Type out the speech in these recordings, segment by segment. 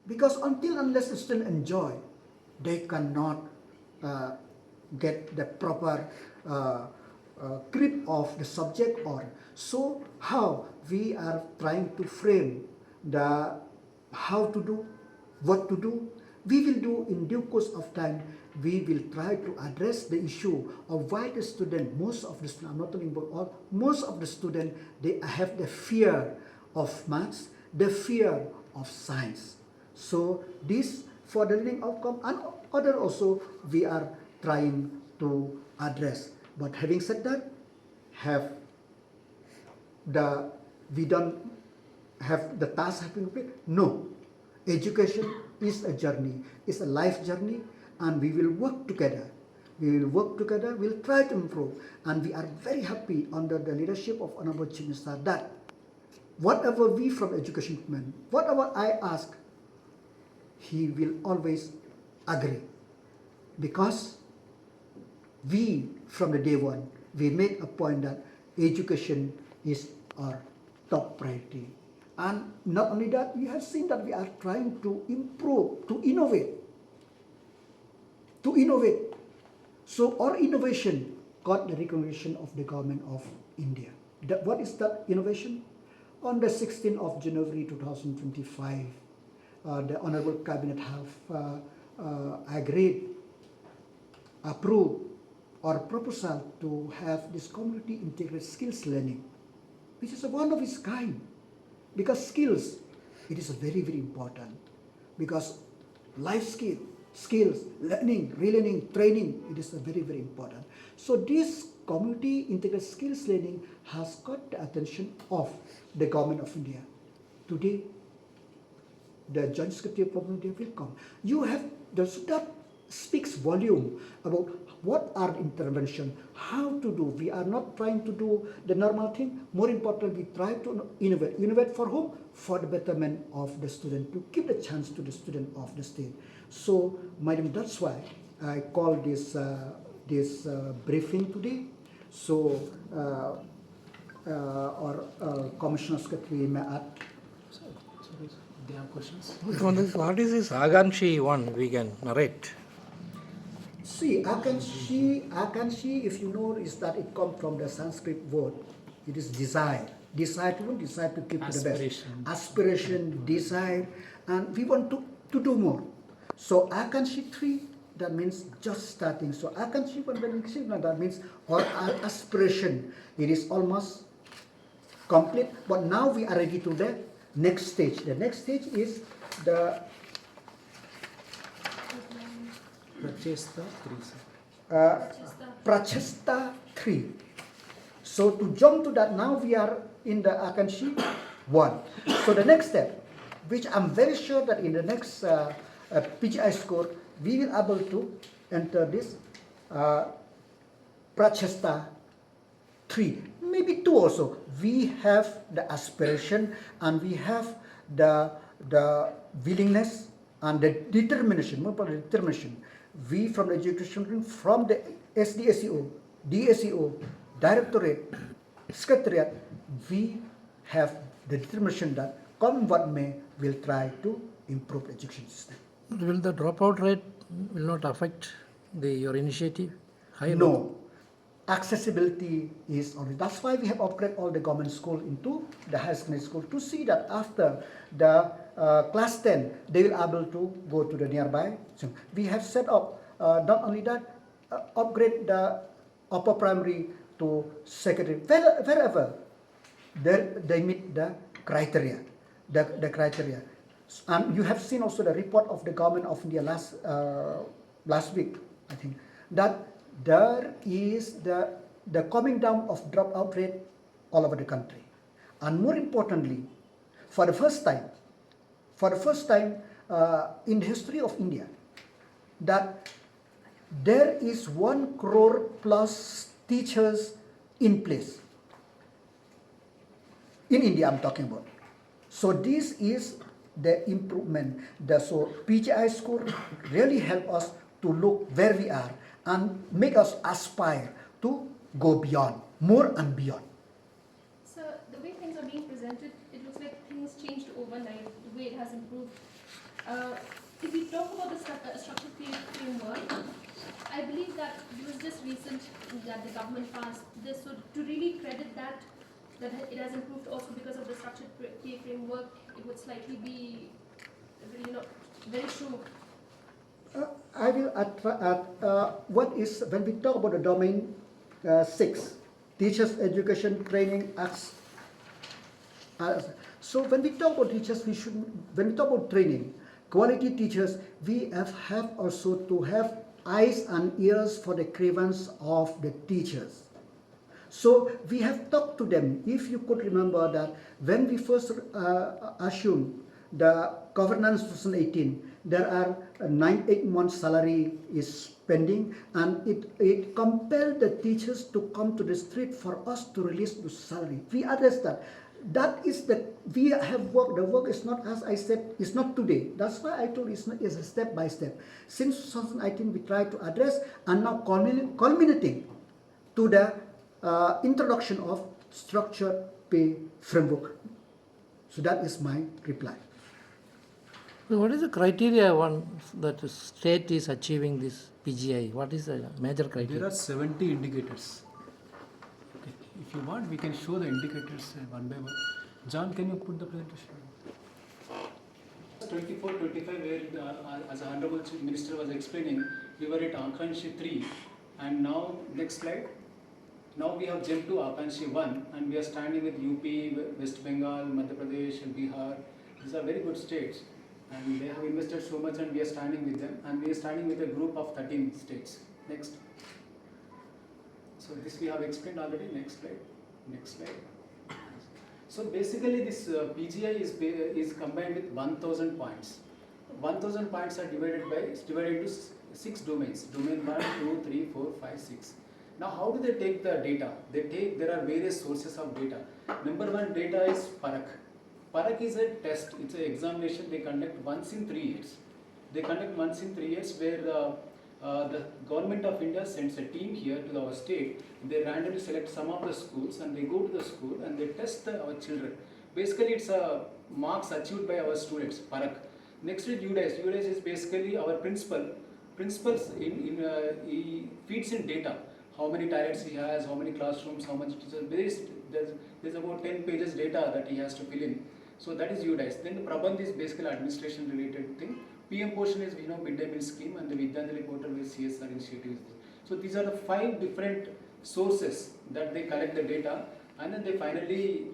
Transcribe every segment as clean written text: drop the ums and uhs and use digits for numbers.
Because until unless the student enjoy, they cannot get the proper grip of the subject. Or so how we are trying to frame the how to do, what to do, we will do in due course of time. We will try to address the issue of why the student, most of the student, I'm not talking about all, most of the student, they have the fear of maths, the fear of science. So this for the learning outcome and other also we are trying to address. But having said that, have the we don't have the task have been completed? No. Education is a journey, is a life journey, and we will work together. We will work together, we'll try to improve. And we are very happy under the leadership of Honorable Chief Minister that whatever we from Education Department, whatever I ask, he will always agree. Because we from the day one, we make a point that education is our top priority. And not only that, you have seen that we are trying to improve, to innovate. So our innovation got the recognition of the government of India. What is that innovation? On the 16th of January 2025, the Honorable Cabinet have approved our proposal to have this community integrated skills learning, which is one of its kind. Because skills, it is very, very important. Because life skills, learning, relearning, training, it is very, very important. So this community integrated skills learning has got the attention of the government of India. Today, the Joint Secretary of India will come. You have, that speaks volume about what are the intervention, how to do. We are not trying to do the normal thing. More important, we try to innovate. Innovate for whom? For the betterment of the student, to give the chance to the student of the state. So, madam, that's why I call this briefing today. So, our Commissioner Secretary may add. Do you have questions? What is this Aganshi one we can narrate? See, Akanshi, if you know, is that it comes from the Sanskrit word. It is desire. Desire to keep to the best. Aspiration, desire, and we want to do more. So Akanshi 3, that means just starting. So Akanshi 1, that means our aspiration. It is almost complete, but now we are ready to the next stage. The next stage is the Prachesta 3. So to jump to that, now we are in the Akanshi 1. So the next step, which I'm very sure that in the next PGI score, we will able to enter this Prachesta 3, maybe 2 also. We have the aspiration and we have the willingness and the determination, more about determination. We from the education, from the SDSEO, DSEO, Directorate, Secretariat, we have the determination that come what may, will try to improve the education system. Will the dropout rate will not affect your initiative? No. Accessibility is only. That's why we have upgraded all the government school into the higher secondary school, to see that after the class 10, they will able to go to the nearby. So we have set up, not only that, upgrade the upper primary to secondary, wherever they meet the criteria. The criteria. And you have seen also the report of the government of India last week, I think, that there is the coming down of dropout rate all over the country. And more importantly, for the first time in the history of India, that there is 1 crore plus teachers in place. In India, I'm talking about. So this is the improvement. So PGI score really help us to look where we are and make us aspire to go beyond, more and beyond. So the way things are being presented, it looks like things changed overnight, the way it has improved. Uh, if we talk about the structured framework, I believe that it was just recent that the government passed this, so to really credit that it has improved also because of the structured pay framework, it would slightly be, very true. I will what is when we talk about the domain 6, teachers education training acts. So when we talk about teachers, when we talk about training, quality teachers, we have also to have eyes and ears for the grievance of the teachers. So we have talked to them. If you could remember that when we first assumed the governance 2018, there are 8 months salary is pending, and it compelled the teachers to come to the street for us to release the salary. We addressed that. That is the we have worked. The work is not, as I said, it's not today. That's why I told it's a step by step. Since 2018, we tried to address, and now culminating to the introduction of structured pay framework. So that is my reply. So what is the criteria that the state is achieving this PGI? What is the major criteria? There are 70 indicators. Okay. If you want, we can show the indicators one by one. John, can you put the presentation? 24-25, where as the Honorable Chief Minister was explaining, we were at Akanshi 3, and now next slide. Now we have jumped to Akanshi 1, and we are standing with UP, West Bengal, Madhya Pradesh, and Bihar. These are very good states, and they have invested so much, and we are standing with them, and we are standing with a group of 13 states. Next. So this we have explained already. Next slide. Next slide. So basically, this PGI is combined with 1,000 points. 1,000 points are divided into 6 domains. Domain 1, 2, 3, 4, 5, 6. Now, how do they take the data? There are various sources of data. Number one data is Parak. Parak is a test, it's an examination they conduct once in 3 years. They conduct once in 3 years where the government of India sends a team here to our state. They randomly select some of the schools and they go to the school and they test our children. Basically, it's marks achieved by our students, Parak. Next is UDICE. UDICE is basically our principal. Principals, he feeds in data. How many toilets he has, how many classrooms, how much teachers. There's about 10 pages data that he has to fill in. So that is UDICE. Then the Prabandh is basically administration related thing. PM portion is midday meal scheme, and the Vidyanjali portal is CSR initiatives. So these are the 5 different sources that they collect the data, and then they finally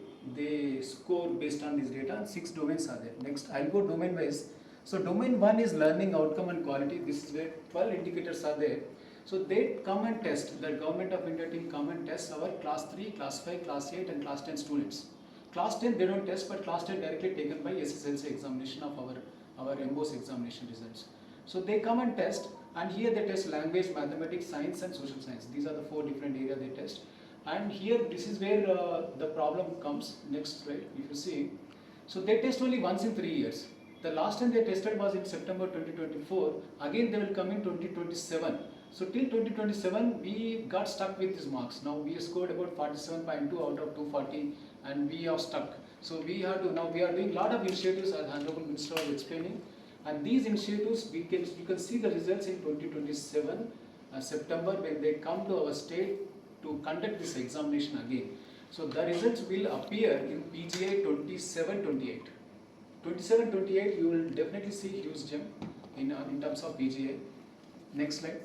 score based on this data. And 6 domains are there. Next, I'll go domain wise. So domain 1 is learning outcome and quality. This is where 12 indicators are there. So they come and test, the Government of India team come and test our class 3, class 5, class 8 and class 10 students. Class 10 they don't test, but class 10 directly taken by SSLC examination of our MBOS examination results. So they come and test, and here they test language, mathematics, science and social science. These are the 4 different areas they test. And here this is where the problem comes. Next slide, if you see. So they test only once in 3 years. The last time they tested was in September 2024. Again they will come in 2027. So till 2027, we got stuck with these marks. Now we scored about 47.2 out of 240, and we are stuck. So we have to, now we are doing a lot of initiatives, as Honorable Minister was explaining. And these initiatives, you can see the results in 2027, September, when they come to our state to conduct this examination again. So the results will appear in PGI 27-28. 27-28, you will definitely see huge jump in terms of PGI. Next slide.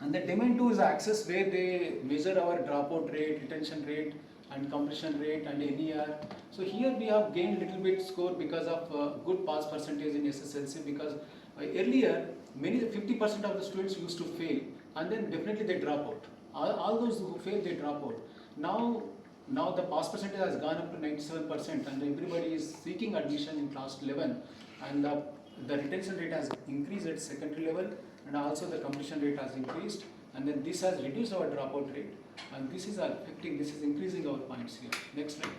And the domain 2 is access, where they measure our dropout rate, retention rate, and completion rate, and NER. So here we have gained little bit score because of good pass percentage in SSLC, because earlier 50% of the students used to fail, and then definitely they drop out. All those who fail, they drop out. Now the pass percentage has gone up to 97%, and everybody is seeking admission in class 11, and the retention rate has increased at secondary level, and also the completion rate has increased, and then this has reduced our dropout rate, and this is increasing our points here. Next slide.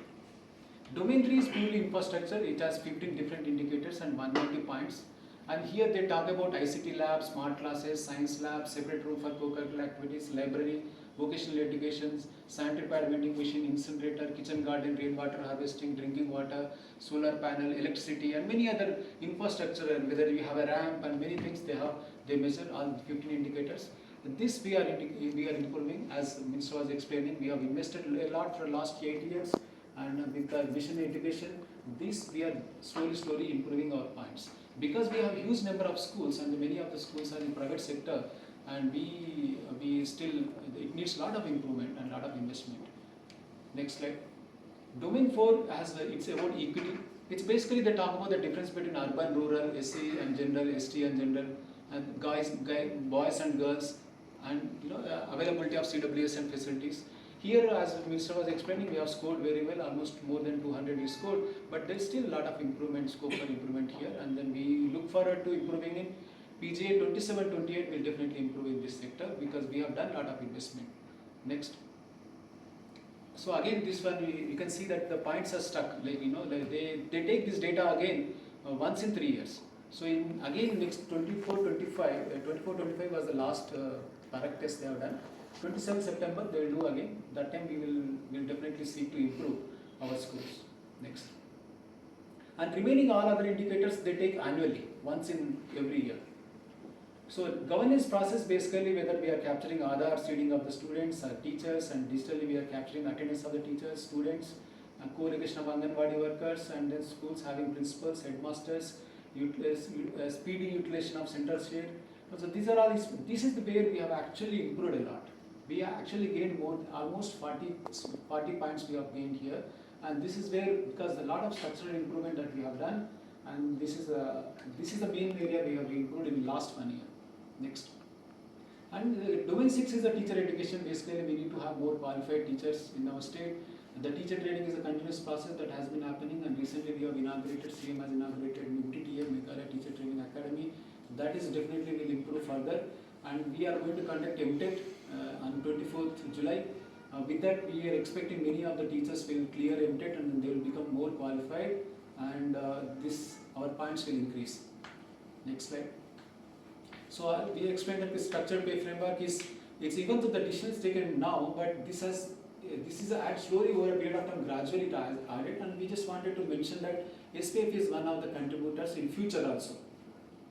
Domain 3 is purely infrastructure. It has 15 different indicators and 190 points, and here they talk about ICT labs, smart classes, science labs, separate room for co-curricular activities, library, vocational education, sanitary pad vending machine, incinerator, kitchen garden, rainwater harvesting, drinking water, solar panel, electricity, and many other infrastructure. And whether you have a ramp and many things they measure all 15 indicators. This we are improving, as the Minister was explaining. We have invested a lot for the last 8 years, and with the mission education, this we are slowly improving our points. Because we have huge number of schools, and many of the schools are in private sector, and we still, it needs a lot of improvement and a lot of investment. Next slide. Domain 4 it's about equity. It's basically they talk about the difference between urban, rural, SC and general, ST and general, and boys and girls, and availability of CWS and facilities. Here, as the Minister was explaining, we have scored very well, almost more than 200 we scored, but there is still a lot of scope for improvement here, and then we look forward to improving in PGA 27-28 will definitely improve in this sector because we have done a lot of investment. Next. So again, this one you can see that the points are stuck. Like they take this data again once in 3 years. So again next 24-25 was the last parak test they have done. 27 September they will do again. That time we will definitely seek to improve our scores. Next. And remaining all other indicators they take annually, once in every year. So governance process basically whether we are capturing Aadhaar seeding of the students, teachers, and digitally we are capturing attendance of the teachers, students, co-location of Anganwadi workers, and then schools having principals, headmasters, speedy utilization of central share. So these are all. This is the where we have actually improved a lot. We have actually gained almost 40 points we have gained here, and this is where because a lot of structural improvement that we have done, and this is the main area we have improved in the last 1 year. Next. And domain 6 is the teacher education. Basically, we need to have more qualified teachers in our state. The teacher training is a continuous process that has been happening, and recently we have inaugurated, CM has inaugurated MTTM, Meghalaya Teacher Training Academy. That is definitely will improve further, and we are going to conduct MTET on 24th July. With that, we are expecting many of the teachers will clear MTET and they will become more qualified, and our points will increase. Next slide. So we explained that the structured pay framework it's even though the decision is taken now, but this is slowly over a period of time gradually added, and we just wanted to mention that SPF is one of the contributors in future also.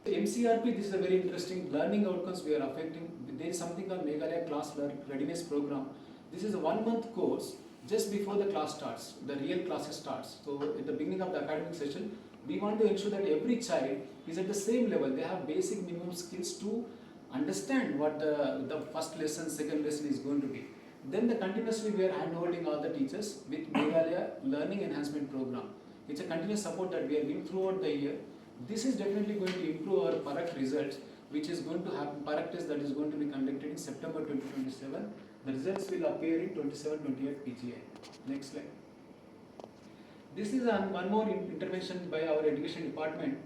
MCRP, this is a very interesting learning outcomes we are affecting. There is something called Meghalaya Class Readiness Program. This is a 1-month course just before the class starts, the real classes starts. So at the beginning of the academic session, we want to ensure that every child is at the same level. They have basic minimum skills to understand what the first lesson, second lesson is going to be. Then continuously we are hand-holding all the teachers with Meghalaya Learning Enhancement Program. It's a continuous support that we are giving throughout the year. This is definitely going to improve our parak results, which is going to happen, parak test that is going to be conducted in September 2027. The results will appear in 27-28 PGI. Next slide. This is one more intervention by our education department.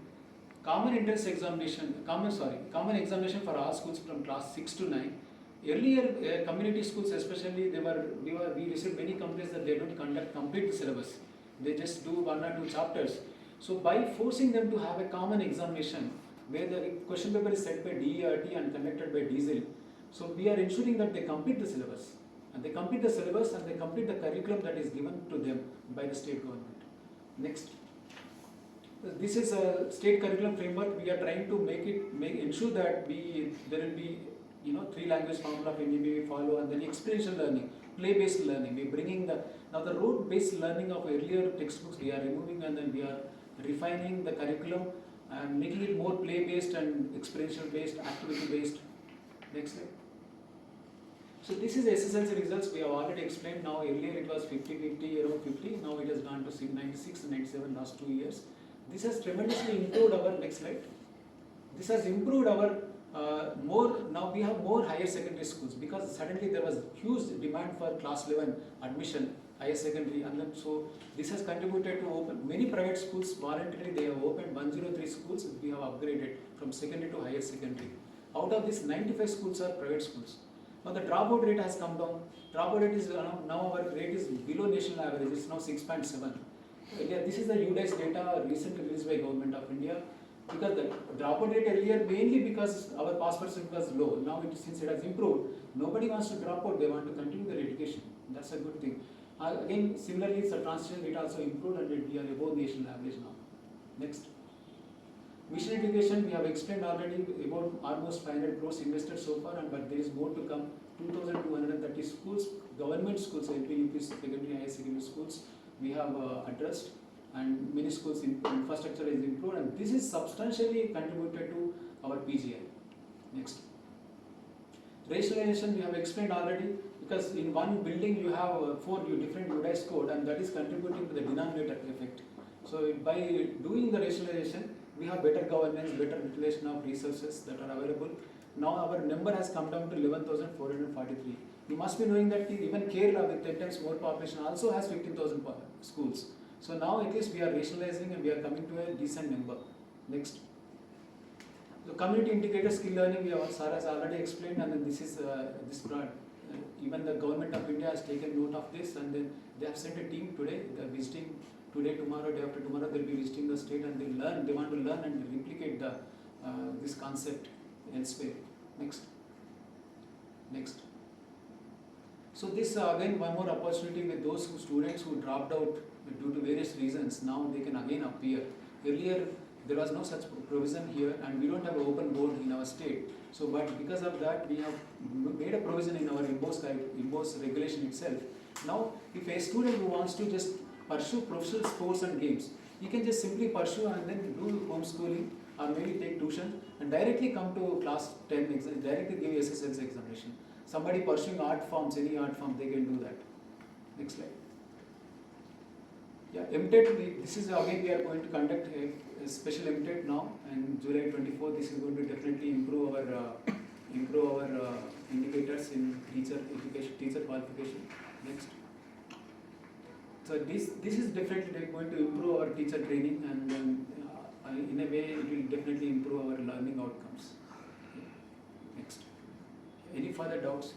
Common examination for all schools from class 6 to 9. Earlier, community schools especially, we received many complaints that they don't complete the syllabus. They just do 1 or 2 chapters. So by forcing them to have a common examination where the question paper is set by DERT and conducted by Diesel, so we are ensuring that they complete the syllabus. And they complete the syllabus and they complete the curriculum that is given to them by the state government. Next. This is a state curriculum framework. We are trying to ensure that there will be 3 language formula of Hindi we follow, and then experiential learning, play-based learning. We are bringing the road-based learning of earlier textbooks we are removing, and then we are refining the curriculum and making it more play-based and experiential-based, activity-based. Next slide. So this is SSLC results. We have already explained. Now earlier it was 50-50, around 50. Now it has gone to 96 and 97 last 2 years. This has tremendously improved our, next slide. This has improved our now we have more higher secondary schools because suddenly there was huge demand for class 11 admission, higher secondary, and then so this has contributed to open many private schools voluntarily. They have opened 103 schools. We have upgraded from secondary to higher secondary. Out of this, 95 schools are private schools. Now the dropout rate has come down. Dropout rate is now our rate is below national average. It's now 6.7. This is the UDICE data recently released by Government of India. Because the dropout rate earlier mainly because our pass percent was low. Now since it has improved, nobody wants to drop out. They want to continue their education. That's a good thing. Again, similarly, the transition rate also improved and we are above national average now. Next. Mission education, we have explained already about almost 500 crores invested so far, but there is more to come. 2,230 schools, government schools, LP, UP, secondary, higher secondary schools, we have addressed, and many schools infrastructure is improved, and this is substantially contributed to our PGI. Next. Rationalization we have explained already, because in one building you have 4 different UDIS code, and that is contributing to the denominator effect. So by doing the rationalization, we have better governance, better utilization of resources that are available. Now our number has come down to 11,443. You must be knowing that even Kerala with 10 times more population also has 15,000 schools. So now at least we are rationalizing and we are coming to a decent number. Next. So community integrated skill learning, we have, Sarah has already explained, and then this is even the government of India has taken note of this, and then they have sent a team today. They are visiting today, tomorrow, day after tomorrow. They will be visiting the state and they learn. They want to learn and replicate the this concept elsewhere. Next. Next. So this again one more opportunity with those students who dropped out due to various reasons. Now they can again appear. Earlier there was no such provision here, and we don't have an open board in our state. So, but because of that, we have made a provision in our IMBOS regulation itself. Now, if a student who wants to just pursue professional sports and games, he can just simply pursue and then do homeschooling or maybe take tuition and directly come to class 10 exam, directly give SSLC examination. Somebody pursuing art forms, any art form, they can do that. Next slide. Yeah, MTET, this is again we are going to conduct a special MTET now, and July 24. This is going to definitely improve our indicators in teacher education, teacher qualification. Next. So this is definitely going to improve our teacher training, and in a way it will definitely improve our learning outcomes. Next. Any further doubts?